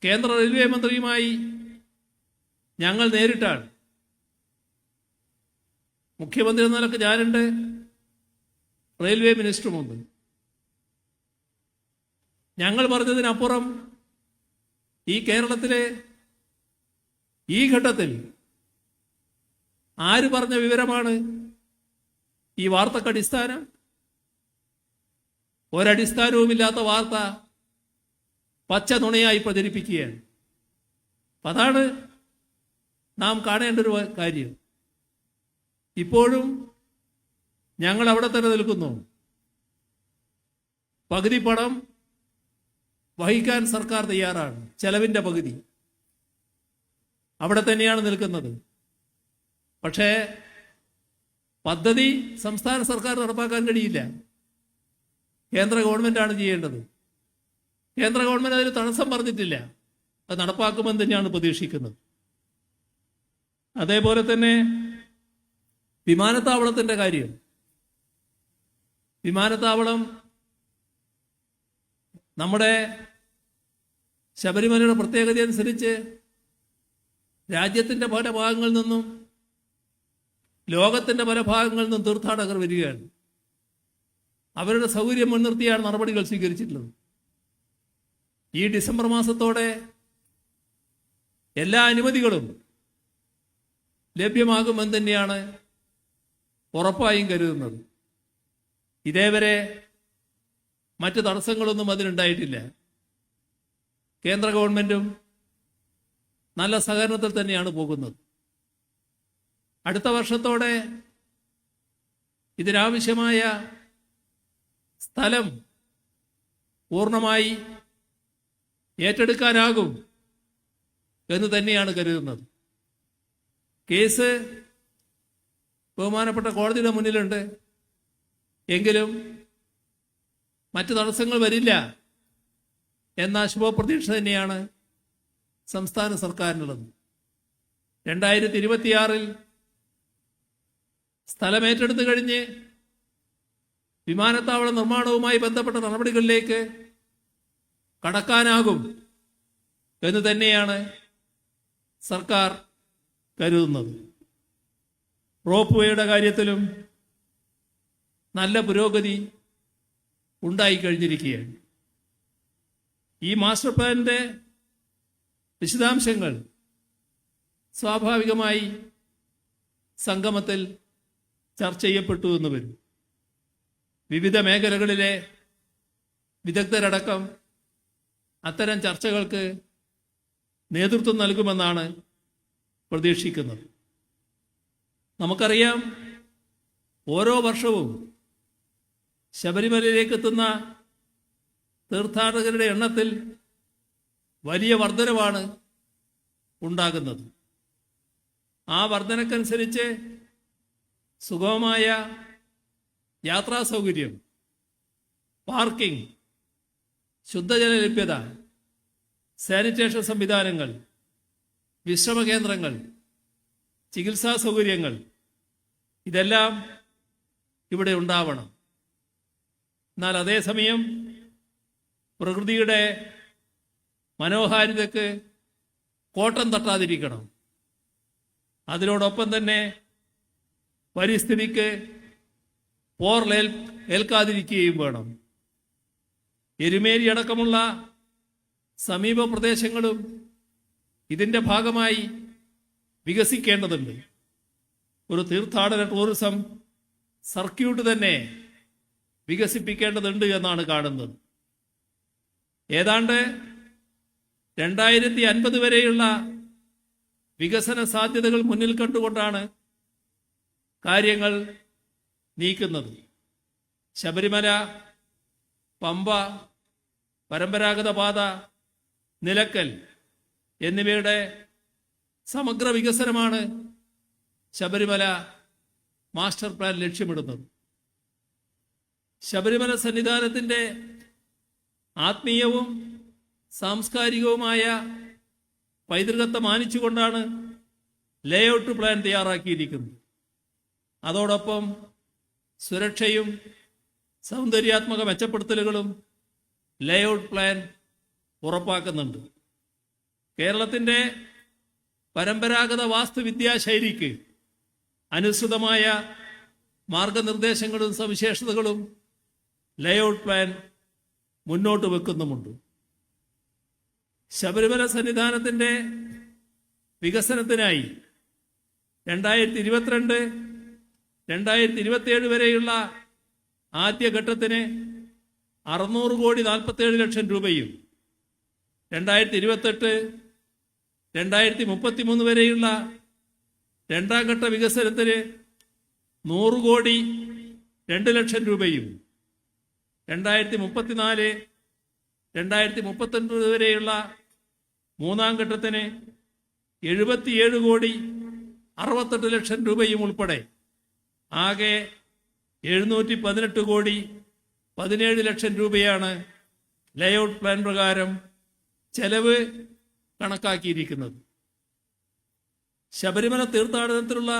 കേന്ദ്ര റെയിൽവേ മന്ത്രിയുമായി ഞങ്ങൾ നേരിട്ടാണ്. മുഖ്യമന്ത്രി എന്ന നിലക്ക് ഞാനുണ്ട്, റെയിൽവേ മിനിസ്റ്ററുമുണ്ട്. ഞങ്ങൾ പറഞ്ഞതിനപ്പുറം ഈ കേരളത്തിലെ ഈ ഘട്ടത്തിൽ ആര് പറഞ്ഞ വിവരമാണ് ഈ വാർത്തക്ക് അടിസ്ഥാനം? ഒരടിസ്ഥാനവുമില്ലാത്ത വാർത്ത പച്ച നുണയായി പ്രചരിപ്പിക്കുകയാണ്. അതാണ് നാം കാണേണ്ട ഒരു കാര്യം. ഇപ്പോഴും ഞങ്ങൾ അവിടെ തന്നെ നിൽക്കുന്നു. പകുതി പണം വഹിക്കാൻ സർക്കാർ തയ്യാറാണ്. ചെലവിൻ്റെ പകുതി അവിടെ തന്നെയാണ് നിൽക്കുന്നത്. പക്ഷേ പദ്ധതി സംസ്ഥാന സർക്കാർ നടപ്പാക്കാൻ കഴിയില്ല. കേന്ദ്ര ഗവൺമെന്റാണ് ചെയ്യേണ്ടത്. കേന്ദ്ര ഗവൺമെന്റ് അതിന് തടസ്സം പറഞ്ഞിട്ടില്ല. അത് നടപ്പാക്കുമെന്ന് തന്നെയാണ് പ്രതീക്ഷിക്കുന്നത്. അതേപോലെ തന്നെ വിമാനത്താവളത്തിന്റെ കാര്യം. വിമാനത്താവളം നമ്മുടെ ശബരിമലയുടെ പ്രത്യേകത അനുസരിച്ച് രാജ്യത്തിന്റെ പല ഭാഗങ്ങളിൽ നിന്നും ലോകത്തിന്റെ പല ഭാഗങ്ങളിൽ നിന്നും തീർത്ഥാടകർ വരികയാണ്. അവരുടെ സൗകര്യം മുൻനിർത്തിയാണ് നടപടികൾ സ്വീകരിച്ചിട്ടുള്ളത്. ഈ ഡിസംബർ മാസത്തോടെ എല്ലാ അനുമതികളും ലഭ്യമാകുമെന്ന് തന്നെയാണ് ഉറപ്പായും കരുതുന്നത്. ഇതേവരെ മറ്റ് തടസ്സങ്ങളൊന്നും അതിനുണ്ടായിട്ടില്ല. കേന്ദ്ര ഗവൺമെന്റും നല്ല സഹകരണത്തിൽ തന്നെയാണ് പോകുന്നത്. അടുത്ത വർഷത്തോടെ ഇതിനാവശ്യമായ സ്ഥലം പൂർണ്ണമായി ഏറ്റെടുക്കാനാകും എന്ന് തന്നെയാണ് കരുതുന്നത്. കേസ് ബഹുമാനപ്പെട്ട കോടതിയുടെ മുന്നിലുണ്ട്. എങ്കിലും മറ്റ് തടസ്സങ്ങൾ വരില്ല എന്ന ശുഭപ്രതീക്ഷ തന്നെയാണ് സംസ്ഥാന സർക്കാരിനുള്ളത്. 2026 സ്ഥലമേറ്റെടുത്തു കഴിഞ്ഞ് വിമാനത്താവള നിർമ്മാണവുമായി ബന്ധപ്പെട്ട നടപടികളിലേക്ക് കടക്കാനാകും എന്ന് തന്നെയാണ് സർക്കാർ കരുതുന്നത്. റോപ്പ് വേയുടെ കാര്യത്തിലും നല്ല പുരോഗതി ഉണ്ടായിക്കഴിഞ്ഞിരിക്കുകയാണ്. ഈ മാസ്റ്റർ പ്ലാനിന്റെ വിശദാംശങ്ങൾ സ്വാഭാവികമായി സംഗമത്തിൽ ചർച്ച ചെയ്യപ്പെട്ടു എന്ന് വരും. വിവിധ മേഖലകളിലെ വിദഗ്ധരടക്കം അത്തരം ചർച്ചകൾക്ക് നേതൃത്വം നൽകുമെന്നാണ് പ്രതീക്ഷിക്കുന്നത്. നമുക്കറിയാം, ഓരോ വർഷവും ശബരിമലയിലേക്ക് എത്തുന്ന തീർത്ഥാടകരുടെ എണ്ണത്തിൽ വലിയ വർധനവാണ് ഉണ്ടാകുന്നത്. ആ വർധനക്കനുസരിച്ച് സുഗമമായ യാത്രാ സൗകര്യം, പാർക്കിംഗ്, ശുദ്ധജല ലഭ്യത, സാനിറ്റേഷൻ സംവിധാനങ്ങൾ, വിശ്രമ കേന്ദ്രങ്ങൾ, ചികിത്സാ സൗകര്യങ്ങൾ ഇതെല്ലാം ഇവിടെ ഉണ്ടാവണം. എന്നാൽ അതേസമയം പ്രകൃതിയുടെ മനോഹാരിതയ്ക്ക് കോട്ടം തട്ടാതിരിക്കണം. അതിനോടൊപ്പം തന്നെ പരിസ്ഥിതിക്ക് ഏൽക്കാതിരിക്കുകയും വേണം. എരുമേലി അടക്കമുള്ള സമീപ പ്രദേശങ്ങളും ഇതിൻ്റെ ഭാഗമായി വികസിക്കേണ്ടതുണ്ട്. ഒരു തീർത്ഥാടന ടൂറിസം സർക്യൂട്ട് തന്നെ വികസിപ്പിക്കേണ്ടതുണ്ട് എന്നാണ് കാണുന്നത്. ഏതാണ്ട് 2050 വരെയുള്ള വികസന സാധ്യതകൾ മുന്നിൽ കണ്ടുകൊണ്ടാണ് കാര്യങ്ങൾ നീക്കുന്നത്. ശബരിമല, പമ്പ, പരമ്പരാഗത പാത, നിലക്കൽ എന്നിവയുടെ സമഗ്ര വികസനമാണ് ശബരിമല മാസ്റ്റർ പ്ലാൻ ലക്ഷ്യമിടുന്നത്. ശബരിമല സന്നിധാനത്തിൻ്റെ ആത്മീയവും സാംസ്കാരികവുമായ പൈതൃകത്തെ മാനിച്ചുകൊണ്ടാണ് ലേഔട്ട് പ്ലാൻ തയ്യാറാക്കിയിരിക്കുന്നത്. അതോടൊപ്പം സുരക്ഷയും സൗന്ദര്യാത്മക മെച്ചപ്പെടുത്തലുകളും ലേഔട്ട് പ്ലാൻ ഉറപ്പാക്കുന്നുണ്ട്. കേരളത്തിൻ്റെ പരമ്പരാഗത വാസ്തുവിദ്യാശൈലിക്ക് അനുസൃതമായ മാർഗനിർദ്ദേശങ്ങളും സവിശേഷതകളും ലേഔട്ട് പ്ലാൻ മുന്നോട്ട് വെക്കുന്നുമുണ്ട്. ശബരിമല സന്നിധാനത്തിൻ്റെ വികസനത്തിനായി 2022-2027 വരെയുള്ള ആദ്യഘട്ടത്തിന് 600,47 ലക്ഷം രൂപയും 2028-2033 വരെയുള്ള രണ്ടാം ഘട്ട വികസനത്തിന് 100,02 ലക്ഷം രൂപയും 2034-2039 വരെയുള്ള മൂന്നാം ഘട്ടത്തിന് 77,68 ലക്ഷം രൂപയും ഉൾപ്പെടെ ആകെ 718,17 ലക്ഷം രൂപയാണ് ലേഔട്ട് പ്ലാൻ പ്രകാരം ചെലവ് കണക്കാക്കിയിരിക്കുന്നത്. ശബരിമല തീർത്ഥാടനത്തിലുള്ള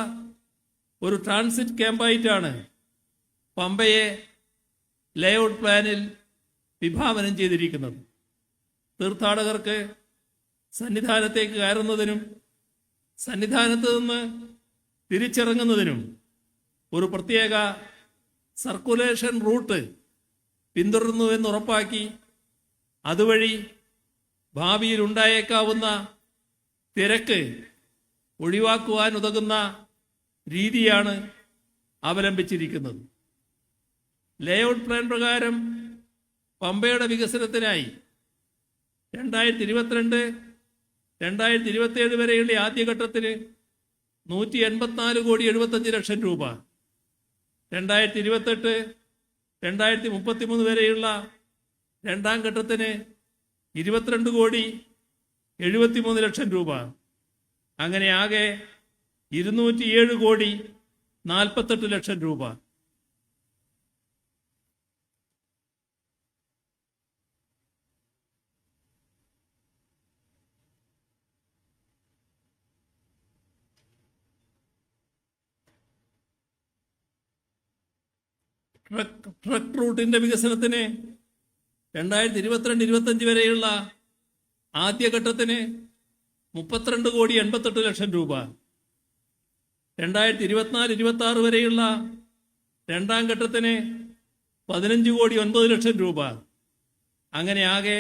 ഒരു ട്രാൻസിറ്റ് ക്യാമ്പായിട്ടാണ് പമ്പയെ ലേഔട്ട് പ്ലാനിൽ വിഭാവനം ചെയ്തിരിക്കുന്നത്. തീർത്ഥാടകർക്ക് സന്നിധാനത്തേക്ക് കയറുന്നതിനും സന്നിധാനത്ത് നിന്ന് തിരിച്ചിറങ്ങുന്നതിനും ഒരു പ്രത്യേക സർക്കുലേഷൻ റൂട്ട് പിന്തുടരുന്നുവെന്ന് ഉറപ്പാക്കി അതുവഴി ഭാവിയിൽ ഉണ്ടായേക്കാവുന്ന തിരക്ക് ഒഴിവാക്കുവാൻ ഉതകുന്ന രീതിയാണ് അവലംബിച്ചിരിക്കുന്നത്. ലേഔട്ട് പ്ലാൻ പ്രകാരം പമ്പയുടെ വികസനത്തിനായി 2022-2027 വരെയുള്ള ആദ്യഘട്ടത്തിന് 184,75 ലക്ഷം രൂപ, 2028-2033 വരെയുള്ള രണ്ടാം ഘട്ടത്തിന് 22,73 ലക്ഷം രൂപ, അങ്ങനെ ആകെ 207,48 ലക്ഷം രൂപ. ട്രക്ക് റൂട്ടിന്റെ വികസനത്തിന് 2022-2025 വരെയുള്ള ആദ്യഘട്ടത്തിന് 32,88 ലക്ഷം രൂപ, 2024-26 വരെയുള്ള രണ്ടാം ഘട്ടത്തിന് 15,09 ലക്ഷം രൂപ, അങ്ങനെ ആകെ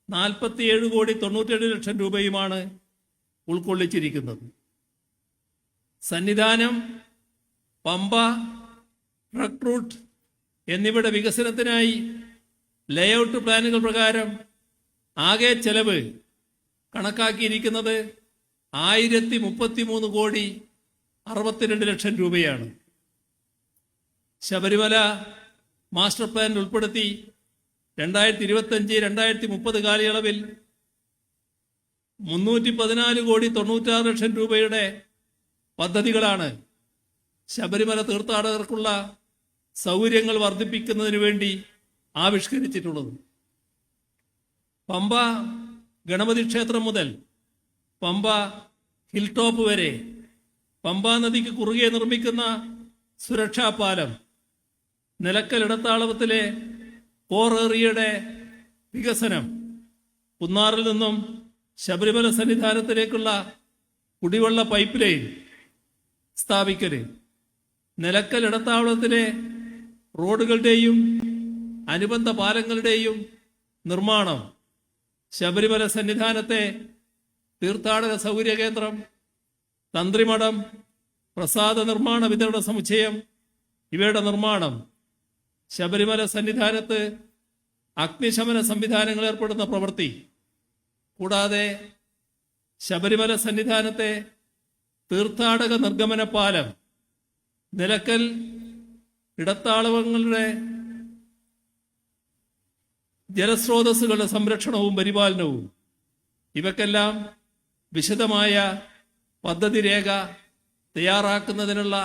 47,97 ലക്ഷം രൂപയുമാണ് ഉൾക്കൊള്ളിച്ചിരിക്കുന്നത്. സന്നിധാനം, പമ്പ, ട്രക്ക് റൂട്ട് എന്നിവയുടെ വികസനത്തിനായി ലേഔട്ട് പ്ലാനുകൾ പ്രകാരം ആകെ ചെലവ് കണക്കാക്കിയിരിക്കുന്നത് 1,033,62 ലക്ഷം രൂപയാണ്. ശബരിമല മാസ്റ്റർ പ്ലാൻ ഉൾപ്പെടുത്തി 2025-2030 കാലയളവിൽ 314,96 ലക്ഷം രൂപയുടെ പദ്ധതികളാണ് ശബരിമല തീർത്ഥാടകർക്കുള്ള സൗകര്യങ്ങൾ വർദ്ധിപ്പിക്കുന്നതിന് വേണ്ടി ആവിഷ്കരിച്ചിട്ടുള്ളത്. പമ്പ ഗണപതി ക്ഷേത്രം മുതൽ പമ്പ ഹിൽ ടോപ്പ് വരെ പമ്പാ നദിക്ക് കുറുകെ നിർമ്മിക്കുന്ന സുരക്ഷാ പാലം, നിലക്കൽ ഇടത്താവളത്തിലെ കോർ ഏറിയയുടെ വികസനം, കുന്നാറിൽ നിന്നും ശബരിമല സന്നിധാനത്തിലേക്കുള്ള കുടിവെള്ള പൈപ്പ് ലൈൻ സ്ഥാപിക്കല്, നിലക്കൽ ഇടത്താവളത്തിലെ റോഡുകളുടെയും അനുബന്ധ പാലങ്ങളുടെയും നിർമ്മാണം, ശബരിമല സന്നിധാനത്തെ തീർത്ഥാടക സൗകര്യ കേന്ദ്രം, തന്ത്രിമഠം, പ്രസാദ നിർമ്മാണ വിതരണ സമുച്ചയം ഇവയുടെ നിർമ്മാണം, ശബരിമല സന്നിധാനത്ത് അഗ്നിശമന സംവിധാനങ്ങൾ ഏർപ്പെടുന്ന പ്രവൃത്തി, കൂടാതെ ശബരിമല സന്നിധാനത്തെ തീർത്ഥാടക നിർഗമന പാലം, നിലക്കൽ ഇടത്താവളങ്ങളുടെ ജലസ്രോതസ്സുകളുടെ സംരക്ഷണവും പരിപാലനവും, ഇവക്കെല്ലാം വിശദമായ പദ്ധതി രേഖ തയ്യാറാക്കുന്നതിനുള്ള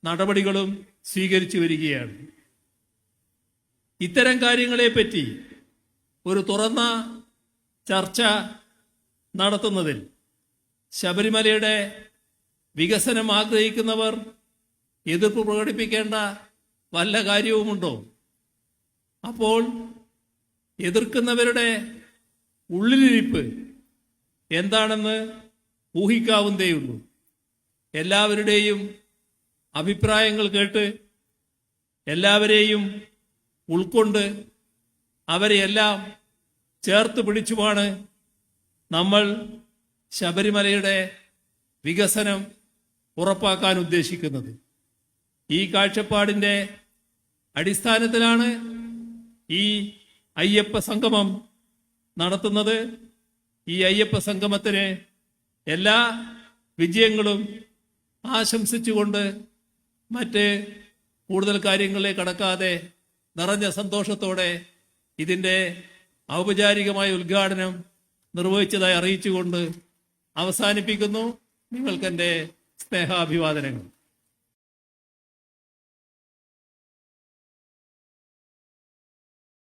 നടപടികളും സ്വീകരിച്ചു വരികയാണ്. ഇത്തരം കാര്യങ്ങളെപ്പറ്റി ഒരു തുറന്ന ചർച്ച നടത്തുന്നതിൽ ശബരിമലയുടെ വികസനം ആഗ്രഹിക്കുന്നവർ എതിർപ്പ് പ്രകടിപ്പിക്കേണ്ട വല്ല കാര്യവുമുണ്ടോ? അപ്പോൾ എതിർക്കുന്നവരുടെ ഉള്ളിലിരിപ്പ് എന്താണെന്ന് ഊഹിക്കാവുന്നതേയുള്ളൂ. എല്ലാവരുടെയും അഭിപ്രായങ്ങൾ കേട്ട് എല്ലാവരെയും ഉൾക്കൊണ്ട് അവരെയെല്ലാം ചേർത്ത് പിടിച്ചുമാണ് നമ്മൾ ശബരിമലയുടെ വികസനം ഉറപ്പാക്കാൻ ഉദ്ദേശിക്കുന്നത്. ഈ കാഴ്ചപ്പാടിൻ്റെ അടിസ്ഥാനത്തിലാണ് ഈ അയ്യപ്പ സംഗമം നടത്തുന്നത്. ഈ അയ്യപ്പ സംഗമത്തിന് എല്ലാ വിജയങ്ങളും ആശംസിച്ചുകൊണ്ട് മറ്റ് കൂടുതൽ കാര്യങ്ങളിലേക്ക് കടക്കാതെ നിറഞ്ഞ സന്തോഷത്തോടെ ഇതിൻ്റെ ഔപചാരികമായ ഉദ്ഘാടനം നിർവഹിച്ചതായി അറിയിച്ചുകൊണ്ട് അവസാനിപ്പിക്കുന്നു. നിങ്ങൾക്കെൻ്റെ സ്നേഹാഭിവാദനങ്ങൾ.